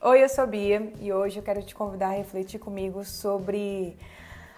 Oi, eu sou a Bia e hoje eu quero te convidar a refletir comigo sobre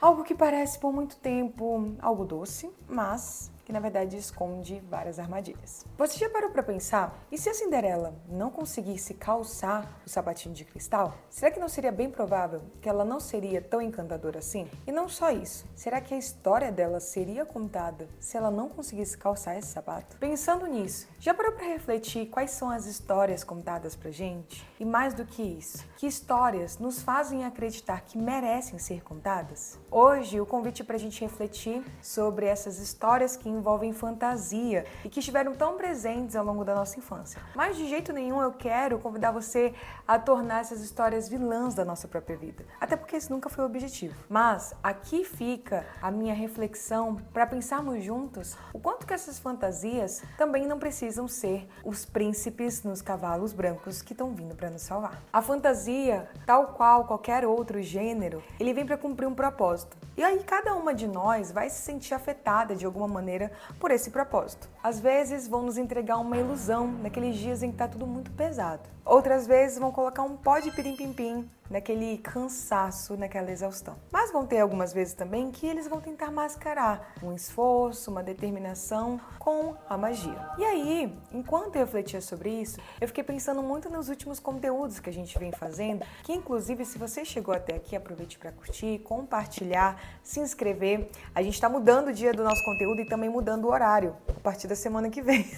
algo que parece por muito tempo algo doce, mas que na verdade esconde várias armadilhas. Você já parou para pensar? E se a Cinderela não conseguisse calçar o sapatinho de cristal? Será que não seria bem provável que ela não seria tão encantadora assim? E não só isso, será que a história dela seria contada se ela não conseguisse calçar esse sapato? Pensando nisso, já parou para refletir quais são as histórias contadas pra gente? E mais do que isso, que histórias nos fazem acreditar que merecem ser contadas? Hoje, o convite é pra gente refletir sobre essas histórias que envolvem fantasia e que estiveram tão presentes ao longo da nossa infância. Mas de jeito nenhum eu quero convidar você a tornar essas histórias vilãs da nossa própria vida. Até porque esse nunca foi o objetivo. Mas aqui fica a minha reflexão para pensarmos juntos o quanto que essas fantasias também não precisam ser os príncipes nos cavalos brancos que estão vindo para nos salvar. A fantasia, tal qual qualquer outro gênero, ele vem para cumprir um propósito. E aí cada uma de nós vai se sentir afetada de alguma maneira por esse propósito. Às vezes vão nos entregar uma ilusão naqueles dias em que tá tudo muito pesado. Outras vezes vão colocar um pó de pirim-pim-pim naquele cansaço, naquela exaustão. Mas vão ter algumas vezes também que eles vão tentar mascarar um esforço, uma determinação com a magia. E aí, enquanto eu refletia sobre isso, eu fiquei pensando muito nos últimos conteúdos que a gente vem fazendo, que inclusive se você chegou até aqui, aproveite para curtir, compartilhar, se inscrever. A gente está mudando o dia do nosso conteúdo e também mudando o horário, a partir da semana que vem.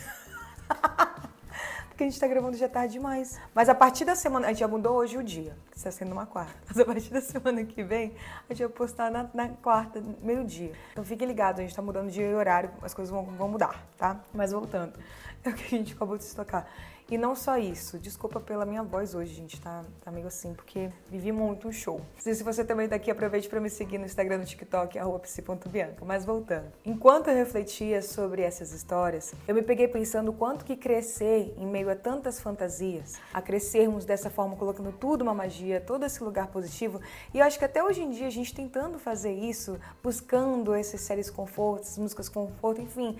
Porque a gente tá gravando já tarde demais. Mas a partir da semana... A gente já mudou hoje o dia, que está sendo uma quarta. Mas a partir da semana que vem, a gente vai postar na quarta, meio-dia. Então fiquem ligados, a gente tá mudando dia e horário, as coisas vão mudar, tá? Mas voltando, é o que a gente acabou de se tocar. E não só isso, desculpa pela minha voz hoje, gente, tá meio assim, porque vivi muito um show. Se você também tá aqui, aproveite para me seguir no Instagram, no TikTok, @psi.bianca. Mas voltando. Enquanto eu refletia sobre essas histórias, eu me peguei pensando o quanto que crescer em meio a tantas fantasias, a crescermos dessa forma, colocando tudo uma magia, todo esse lugar positivo, e eu acho que até hoje em dia a gente tentando fazer isso, buscando esses séries conforto, essas músicas conforto, enfim,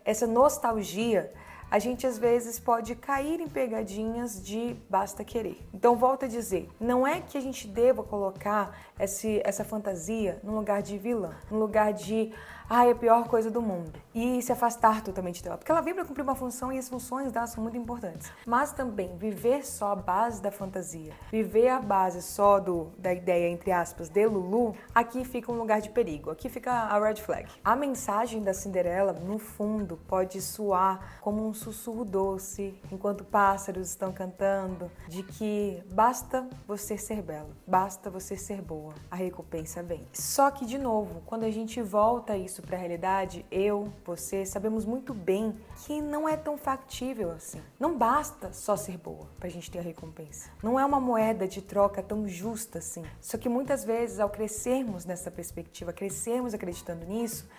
essa nostalgia, a gente às vezes pode cair em pegadinhas de basta querer. Então volto a dizer, não é que a gente deva colocar essa fantasia num lugar de vilã, num lugar de é a pior coisa do mundo e se afastar totalmente dela, porque ela vem para cumprir uma função e as funções dela são muito importantes. Mas também viver só a base da fantasia, viver a base só da ideia, entre aspas, de Lulu, aqui fica um lugar de perigo, aqui fica a red flag. A mensagem da Cinderela, no fundo, pode soar como um sussurro doce, enquanto pássaros estão cantando, de que basta você ser bela, basta você ser boa, a recompensa vem. Só que, de novo, quando a gente volta isso para a realidade, eu, você, sabemos muito bem que não é tão factível assim. Não basta só ser boa pra gente ter a recompensa. Não é uma moeda de troca tão justa assim. Só que muitas vezes, ao crescermos nessa perspectiva, crescermos acreditando nisso,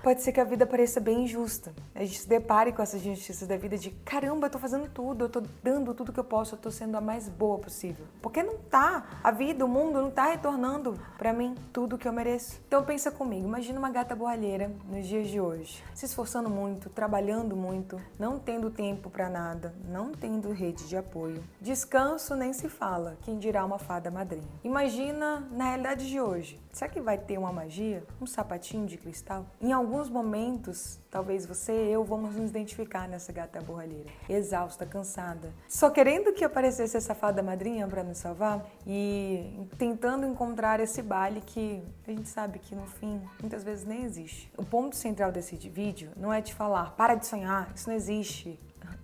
pode ser que a vida pareça bem injusta. A gente se depare com essas injustiças da vida de caramba, eu tô fazendo tudo, eu tô dando tudo que eu posso, eu tô sendo a mais boa possível. Porque não tá, a vida, o mundo não tá retornando pra mim tudo que eu mereço. Então pensa comigo, imagina uma gata borralheira nos dias de hoje, se esforçando muito, trabalhando muito, não tendo tempo pra nada, não tendo rede de apoio. Descanso nem se fala, quem dirá uma fada madrinha. Imagina na realidade de hoje, será que vai ter uma magia? Um sapatinho de cristal? Em alguns momentos, talvez você e eu vamos nos identificar nessa gata borralheira, exausta, cansada, só querendo que aparecesse essa fada madrinha para nos salvar e tentando encontrar esse baile que a gente sabe que no fim muitas vezes nem existe. O ponto central desse vídeo não é te falar, para de sonhar, isso não existe.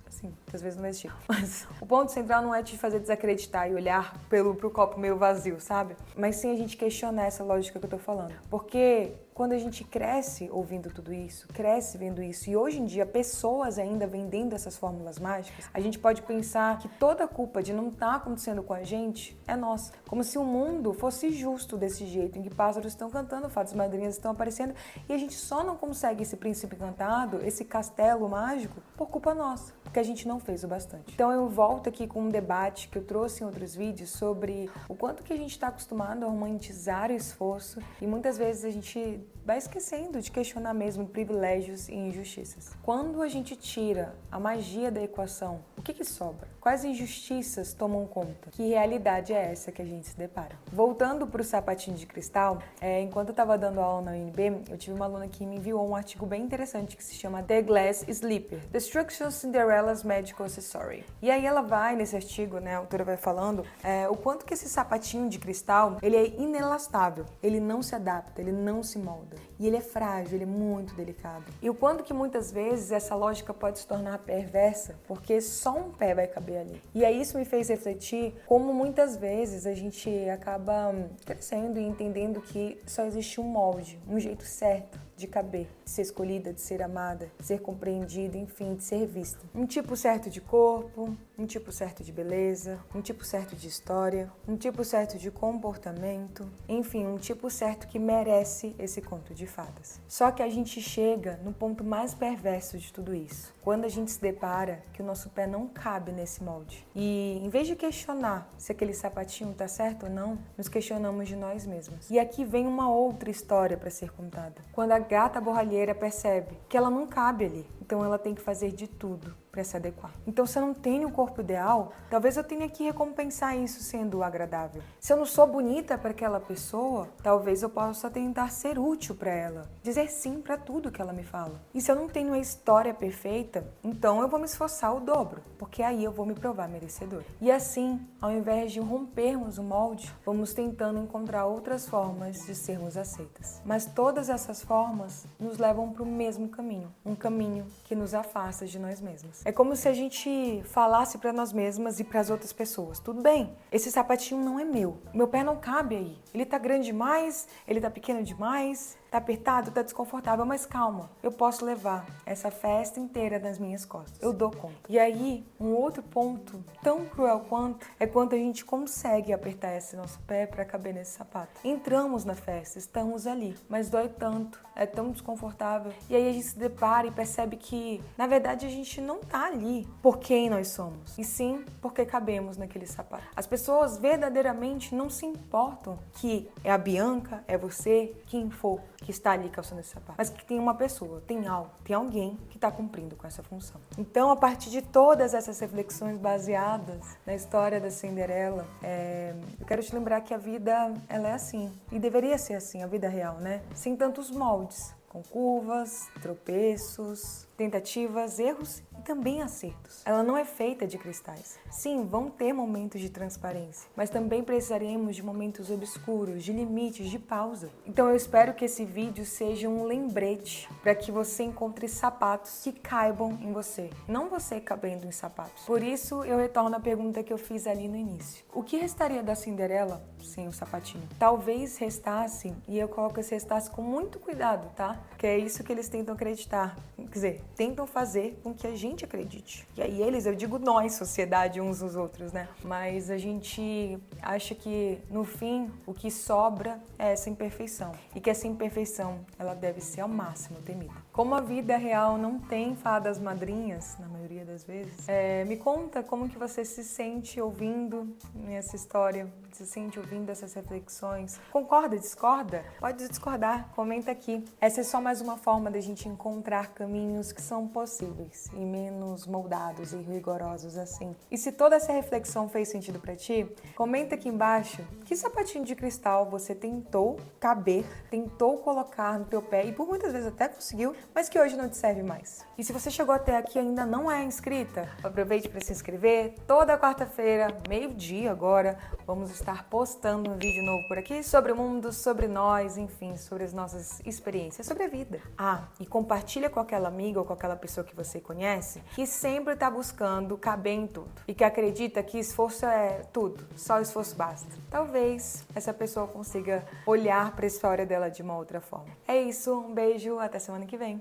Sim, às vezes não vai existir. Mas o ponto central não é te fazer desacreditar e olhar pro copo meio vazio, sabe? Mas sim a gente questionar essa lógica que eu tô falando. Porque quando a gente cresce ouvindo tudo isso, cresce vendo isso, e hoje em dia pessoas ainda vendendo essas fórmulas mágicas, a gente pode pensar que toda a culpa de não estar acontecendo com a gente é nossa. Como se o mundo fosse justo desse jeito, em que pássaros estão cantando, fadas madrinhas estão aparecendo, e a gente só não consegue esse príncipe encantado, esse castelo mágico, por culpa nossa, porque a gente não fez o bastante. Então eu volto aqui com um debate que eu trouxe em outros vídeos sobre o quanto que a gente está acostumado a romantizar o esforço, e muitas vezes a gente vai esquecendo de questionar mesmo privilégios e injustiças. Quando a gente tira a magia da equação, o que sobra? quais injustiças tomam conta? Que realidade é essa que a gente se depara? Voltando para o sapatinho de cristal, enquanto eu estava dando aula na UNB, eu tive uma aluna que me enviou um artigo bem interessante que se chama The Glass Slipper, Destruction Cinderella's Magical Accessory. E aí ela vai, nesse artigo, né, a autora vai falando o quanto que esse sapatinho de cristal, ele é inelastável, ele não se adapta, ele não se molda. E ele é frágil, ele é muito delicado. E o quanto que muitas vezes essa lógica pode se tornar perversa, porque só um pé vai caber ali. E aí isso me fez refletir como muitas vezes a gente acaba crescendo e entendendo que só existe um molde, um jeito certo de caber, de ser escolhida, de ser amada, de ser compreendida, enfim, de ser vista. Um tipo certo de corpo, um tipo certo de beleza, um tipo certo de história, um tipo certo de comportamento, enfim, um tipo certo que merece esse conto de fadas. Só que a gente chega no ponto mais perverso de tudo isso, quando a gente se depara que o nosso pé não cabe nesse molde. E em vez de questionar se aquele sapatinho tá certo ou não, nos questionamos de nós mesmos. E aqui vem uma outra história para ser contada. Quando a gata borralheira percebe que ela não cabe ali, então ela tem que fazer de tudo para se adequar. Então, se eu não tenho o corpo ideal, talvez eu tenha que recompensar isso sendo agradável. Se eu não sou bonita para aquela pessoa, talvez eu possa tentar ser útil para ela, dizer sim para tudo que ela me fala. E se eu não tenho a história perfeita, então eu vou me esforçar o dobro, porque aí eu vou me provar merecedora. E assim, ao invés de rompermos o molde, vamos tentando encontrar outras formas de sermos aceitas. Mas todas essas formas nos levam para o mesmo caminho, um caminho que nos afasta de nós mesmos. É como se a gente falasse para nós mesmas e para as outras pessoas: tudo bem, esse sapatinho não é meu pé não cabe aí, ele tá grande demais, ele tá pequeno demais, tá apertado, tá desconfortável, mas calma, eu posso levar essa festa inteira nas minhas costas, eu dou conta. E aí, um outro ponto tão cruel quanto é quando a gente consegue apertar esse nosso pé para caber nesse sapato. Entramos na festa, estamos ali, mas dói tanto, é tão desconfortável, e aí a gente se depara e percebe que, na verdade, a gente não tá ali por quem nós somos, e sim porque cabemos naquele sapato. As pessoas verdadeiramente não se importam que é a Bianca, é você, quem for que está ali calçando esse sapato, mas que tem uma pessoa, tem algo, tem alguém que está cumprindo com essa função. Então, a partir de todas essas reflexões baseadas na história da Cinderela, eu quero te lembrar que a vida, ela é assim, e deveria ser assim, a vida real, né? Sem tantos moldes, com curvas, tropeços, tentativas, erros e também acertos. Ela não é feita de cristais. Sim, vão ter momentos de transparência, mas também precisaremos de momentos obscuros, de limites, de pausa. Então eu espero que esse vídeo seja um lembrete para que você encontre sapatos que caibam em você, não você cabendo em sapatos. Por isso eu retorno à pergunta que eu fiz ali no início. O que restaria da Cinderela sem o sapatinho? Talvez restasse, e eu coloco esse restasse com muito cuidado, tá? Que é isso que eles tentam acreditar. Quer dizer, tentam fazer com que a gente acredite. E aí eles, eu digo nós, sociedade, uns dos outros, né? Mas a gente acha que, no fim, o que sobra é essa imperfeição. E que essa imperfeição, ela deve ser ao máximo temida. Como a vida real não tem fadas madrinhas, na maioria das vezes, me conta como que você se sente ouvindo essa história, se sente ouvindo essas reflexões. Concorda, discorda? Pode discordar, comenta aqui. Essa é só mais uma forma da gente encontrar caminhos que são possíveis e menos moldados e rigorosos assim. E se toda essa reflexão fez sentido pra ti, comenta aqui embaixo que sapatinho de cristal você tentou caber, tentou colocar no teu pé e por muitas vezes até conseguiu, mas que hoje não te serve mais. E se você chegou até aqui e ainda não é inscrita, aproveite para se inscrever. Toda quarta-feira, meio-dia agora, vamos estar postando um vídeo novo por aqui sobre o mundo, sobre nós, enfim, sobre as nossas experiências, sobre a vida. E compartilha com aquela amiga ou com aquela pessoa que você conhece que sempre está buscando caber em tudo e que acredita que esforço é tudo, só esforço basta. Talvez essa pessoa consiga olhar para a história dela de uma outra forma. É isso, um beijo, até semana que vem.